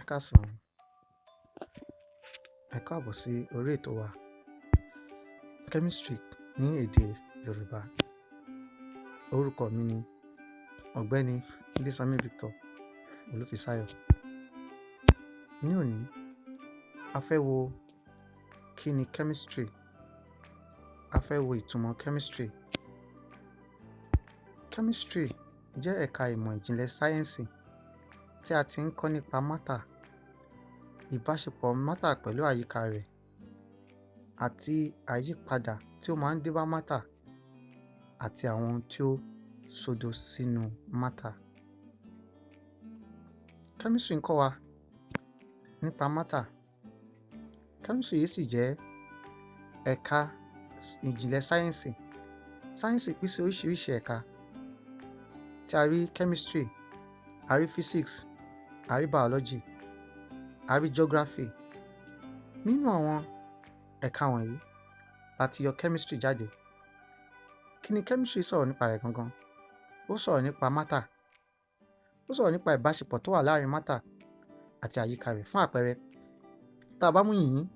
Ẹ káàsán, ẹ káàbọ̀ sí orí ètò wa Chemistry ní èdè Yorùbá. Orúkọ mi ni Ọ̀gbẹ́ni Ilésànmí Victor Olúfisáyọ̀. Ní òní, a fẹ́ wo kí ni chemistry. A fẹ́ wo ìtumọ̀ chemistry. Chemistry jẹ́ ẹ̀ka ìmọ̀ ìjìnlẹ̀ sáyẹ́ǹsì tí a ti ń kọ́ nípa matter, ìbáṣepọ̀ matter pẹ̀lú àyíká rẹ̀ àti àyípadà tí ó máa ń dé bá matter àti àwọn ohun tí ó sodo sínú matter. Chemistry ń kọ́ wa nípa matter. Chemistry yìí sì jẹ́ ẹ̀ka ìjìnlẹ̀ sáyẹ́ǹsì. Sáyẹ́ǹsì pín sí oríṣiríṣi ẹ̀ka tí a rí chemistry, a rí physics, a rí biology, a rí geography. Nínú àwọn ẹ̀ka wọ̀nyí láti yọ chemistry jáde. Kí ni chemistry sọ̀rọ̀ nípa rẹ̀ gangan? Ó sọ̀rọ̀ nípa matter. Ó sọ̀rọ̀ nípa ìbáṣepọ̀ tó wà láàrin matter àti àyíká rẹ̀. Fún àpẹẹrẹ, tá a bá mú yìnyín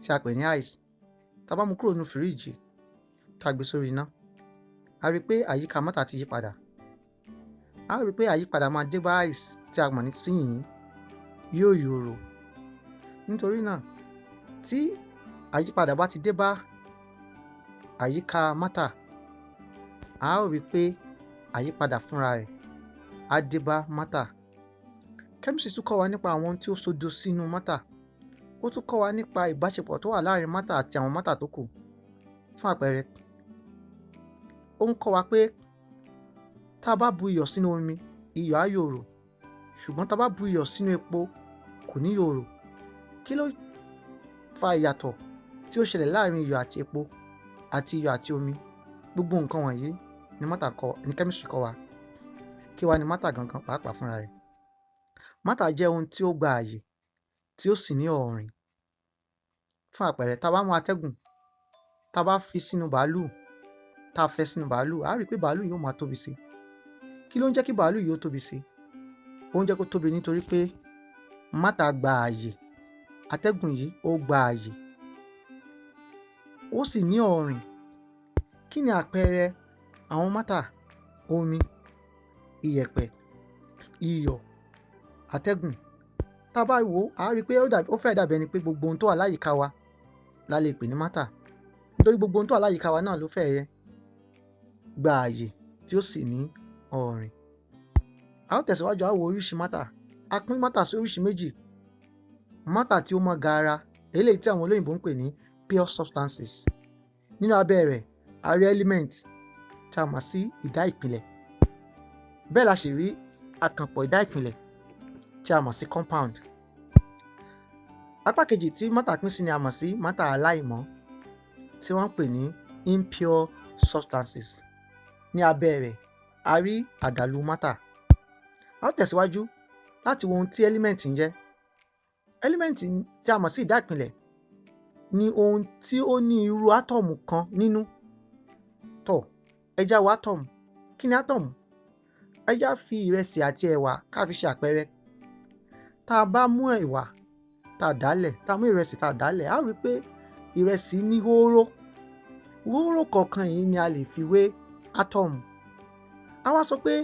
tí a pè ní ice, tá a bá mú kúrò nínú fíríjì tá a gbé sórí iná, a rí pé àyíká matter ti yí padà. A rí pé àyípadà máa dé bá ice tí a mọ̀ ní sí yìnyín, yóò yòrò. Nítorí náà, tí àyípadà bá ti dé bá àyíká matter, a ó rí pé àyípadà fúnra rẹ̀ á dé bá matter. Chemistry tún kọ́ wa nípa àwọn ohun tí ó sodo sínú matter. Ó tún kọ́ wa nípa ìbáṣepọ̀ tó wà láàrin matter àti àwọn matter tó kù. Fún àpẹẹrẹ, ó ń kọ́ wa pé tá a bá bu iyọ̀ sínú omi, iyọ̀ á yòrò. Ṣùgbọ́n tá a bá bu iyọ̀ sínú epo, kò ní yòrò. Kí ló fa ìyàtọ̀ tí ó ṣẹlẹ̀ láàrin iyọ̀ àti epo àti iyọ̀ àti omi? Gbogbo nǹkan wọ̀nyí ni chemistry kọ́ wa. Kí wá ni matter gangan pàápàá fúnra rẹ̀? Matter jẹ́ ohun tí ó gba àyè tí ó sì ní ọ̀rìn. Fún àpẹẹrẹ, tá a bá mú atẹ́gùn, tá a bá fi sínú bàálù, tá a fẹ́ sínú bàálù, a rí pé bàálù yóò máa tóbi sí. Kí ló ń jẹ́ kí bàálù yìí ó tóbi sí? Ó ń jẹ́ kó tóbi nítorí pé matter gba àyè. Atẹ́gùn yìí ó gba àyè. Ó sì ní ọ̀rìn. Kí ni àpẹẹrẹ àwọn matter? Omi, iyẹ̀pẹ̀, iyọ̀, atẹ́gùn. Tá a bá wò ó, a rí pé ó fẹ́ dàbí ẹni pé gbogbo ohun tó wà láyìíká wa la lè pè ní matter. Nítorí gbogbo ohun tó wà láyìíká wa náà ló fẹ́ gba àyè tí ó sì ní ọ̀rìn. A ó tẹ̀síwájú, a ó wo oríṣi matter. A pín matter sí oríṣi méjì. Matter tí ó mọ́ gaara, eléyìí tí àwọn olóyìnbó ń pè ní pure substances. Nínú abẹ́ rẹ̀, a rí element tí a mọ̀ sí ìdá ìpìlẹ̀. Bẹ́ẹ̀ la sì rí àkànpọ̀ ìdá ìpìlẹ̀ tí a mọ̀ sí compound. Apá kejì tí matter pín sí ni a mọ̀ sí matter aláìmọ́, tí wọ́n ń pè ní impure substances. Ní abẹ́ rẹ̀, a rí àdàlù matter. A ó tẹ̀síwájú láti wo ohun tí element ń jẹ́. Element tí a mọ̀ sí ìdá ìpìlẹ̀ ni ohun tí ó ní irú átọ́ọ̀mù kan nínú. Ẹ já wo átọ́ọ̀mù. Kí ni átọ́ọ̀mù? Ẹ já fi ìrẹsì àti ẹ̀wà ká fi ṣe àpẹẹrẹ. Tá a bá mú ẹ̀wà tá a dálẹ̀, tá a mú ìrẹsì tá a dálẹ̀, a rí pé ìrẹsì ní hóró. Hóró kọ̀ọ̀kan yìí ni a lè fi wé átọ́ọ̀mù. A wá sọ pé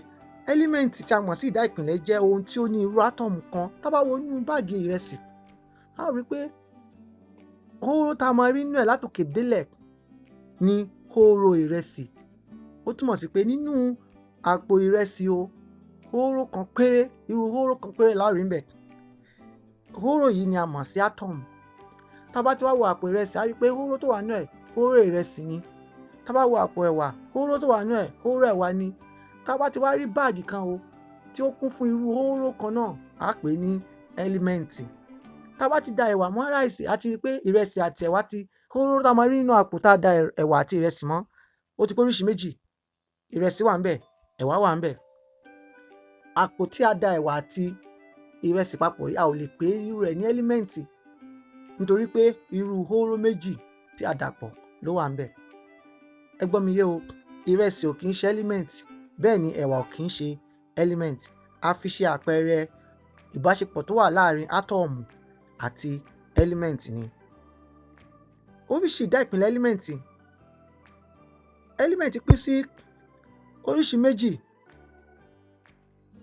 element tí a mọ̀ sí ìdá ìpìlẹ̀ jẹ́ ohun tí ó ní irú átọ́ọ̀mù kan. Tá a bá wo inú báàgì ìrẹsì, a rí pé hóró tá a máa rí nínú ẹ̀ látòkè délẹ̀ ni hóró ìrẹsì. Ó túmọ̀ sí pé nínú àpò ìrẹsì hóró kan péré, irú hóró kan péré la rí ńbẹ̀. Hóró yìí ni a mọ̀ sí átọ́ọ̀mù. Tá a bá ti wá wo àpò ìrẹsì, a rí pé hóró tó wà nínú ẹ̀, hóró ìrẹsì ni. Tá a bá wo àpò ẹ̀wà, hóró tó wà nínú ẹ̀, hóró ẹ̀wà ni. Tá a bá ti wá rí báàgì kan tí ó kún fún irú hóró kan náà, a pè ní ẹ́límẹ́ǹtì. Tá a bá ti da ẹ̀wà mọ́ ráìsì, a ti rí pé ìrẹsì àti ẹ̀wà hóró tá a máa rí nínú àpò tá a da ẹ̀wà àti ìrẹsì mọ́, ó ti pé oríṣi méjì. Ìrẹsì wà ńbẹ̀, ẹ̀wà wà ńbẹ̀. Àpò tí a da ẹ̀wà àti ìrẹsì papọ̀, a ò lè pè irú rẹ̀ ní ẹ́límẹ́ǹtì nítorí pé irú hóró méjì tí a dàpọ̀ ló wà ńbẹ̀. Ẹ gbọ́ mi yé o, ìrẹsì ò kì í ṣe ẹ́límẹ́ǹtì, bẹ́ẹ̀ ni ẹ̀wà ò kì í ṣe ẹ́límẹ́ǹtì. A fi ṣe àpẹẹrẹ ìbáṣepọ̀ tó wà láàrin átóòmù àti ẹ́límẹ̀ǹtì ni. Oríṣi ìdá ìpìlẹ̀ ẹ́límẹ̀ǹtì pín sí oríṣi méjì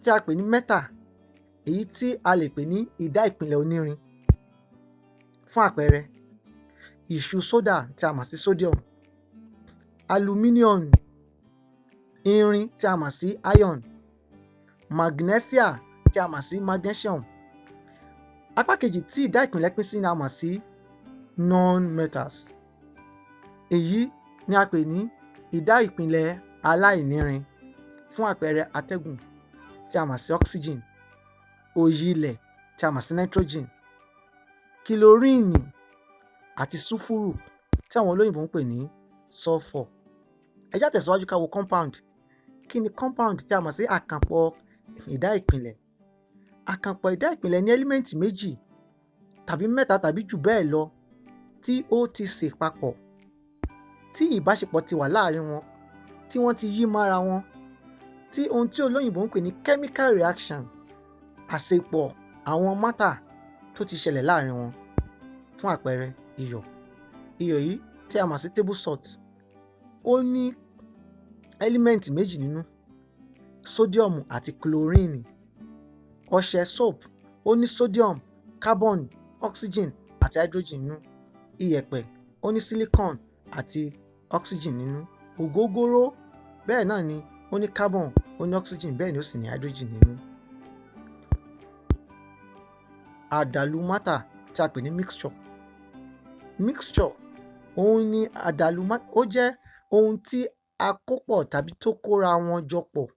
tí a pè ní mẹ́tà, èyí tí a lè pè ní ìdá ìpìlẹ̀ onírin. Fún àpẹẹrẹ, ìṣù sódà tí a mọ̀ sí sodium, aluminium, irin tí a mọ̀ sí iron, magnesia tí a mọ̀ sí magnesium. Apá kejì tí ìdá ìpìlẹ̀ pín sí ni a mọ̀ sí non-metals. Èyí ni a pè ní ìdá ìpìlẹ̀ aláìnírin. Fún àpẹẹrẹ, atẹ́gùn tí a mọ̀ sí oxygen, òyi ilẹ̀ tí a mọ̀ sí nitrogen, kílórìnì àti súfúrù tí àwọn olóyìnbó ń pè ní sulfur. Ẹ jẹ́ á tẹ̀síwájú ká wo compound. Kí ni compound tí a mọ̀ sí àkànpọ̀ ìdá ìpìlẹ̀? Àkànpọ̀ ìdá ìpìlẹ̀ ní ẹ́límẹ̀ǹtì méjì tàbí mẹ́ta tàbí jù bẹ́ẹ̀ lọ tí ó ti ṣe papọ̀, tí ìbáṣepọ̀ ti wà láàrin wọn, tí wọ́n ti yí mára wọn, tí ohun tí olóyìnbó ń pè ní chemical reaction, àṣepọ̀ àwọn matter tó ti ṣẹlẹ̀ láàrin wọn. Fún àpẹẹrẹ, iyọ̀ yìí tí a mọ̀ sí table salt, ó ní ẹ́límẹ̀ǹtì méjì nínú, sodium àti chlorine. Ọṣẹ soap, ó ní sodium, carbon, oxygen àti hydrogen nínú. Iyẹ̀pẹ̀, ó ní silicon àti oxygen nínú. Ògógóró bẹ́ẹ̀ náà ni, ó ní carbon, ó ní oxygen, bẹ́ẹ̀ ni ó sì ní hydrogen nínú. Àdàlù matter tí a pè ní mixture, òun ni àdàlù matter, ó jẹ́ ohun tí a kó pọ̀ tàbí tó kóra wọn jọ pọ̀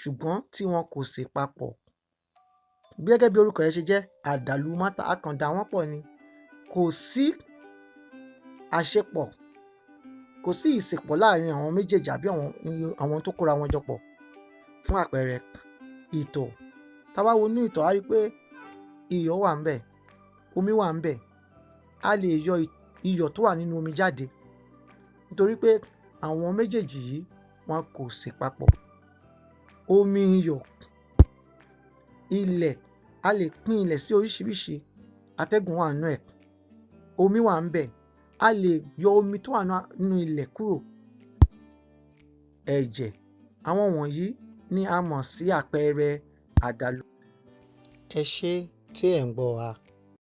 ṣùgbọ́n tí wọn kò ṣe papọ̀. Gẹ́gẹ́ bí orúkọ yẹn ṣe jẹ́, àdàlù matter, a kàn dà wọ́n pọ̀ ni, kò sí àṣepọ̀, kò sí ìṣèpọ̀ láàrin àwọn méjèèjì àbí àwọn tó kóra wọn jọ pọ̀. Fún àpẹẹrẹ, ìtọ̀, tá bá wo inú ìtọ̀, a rí pé iyọ̀ wà ńbẹ̀, omi wà ńbẹ̀. A lè yọ iyọ̀ tó wà nínú omi jáde nítorí pé àwọn méjèèjì yìí wọn kò ṣe papọ̀. Omi, iyọ̀, ilẹ̀, a lè pín ilẹ̀ sí oríṣiríṣi. Atẹ́gùn wà nínú ẹ̀, omi wà ńbẹ̀, a lè yọ omi tó wà nínú ilẹ̀ kúrò. Ẹ̀jẹ̀, àwọn wọ̀nyí ni a mọ̀ sí àpẹẹrẹ àdàlù. Ẹ ṣé tí ẹ̀ ń gbọ́ wa.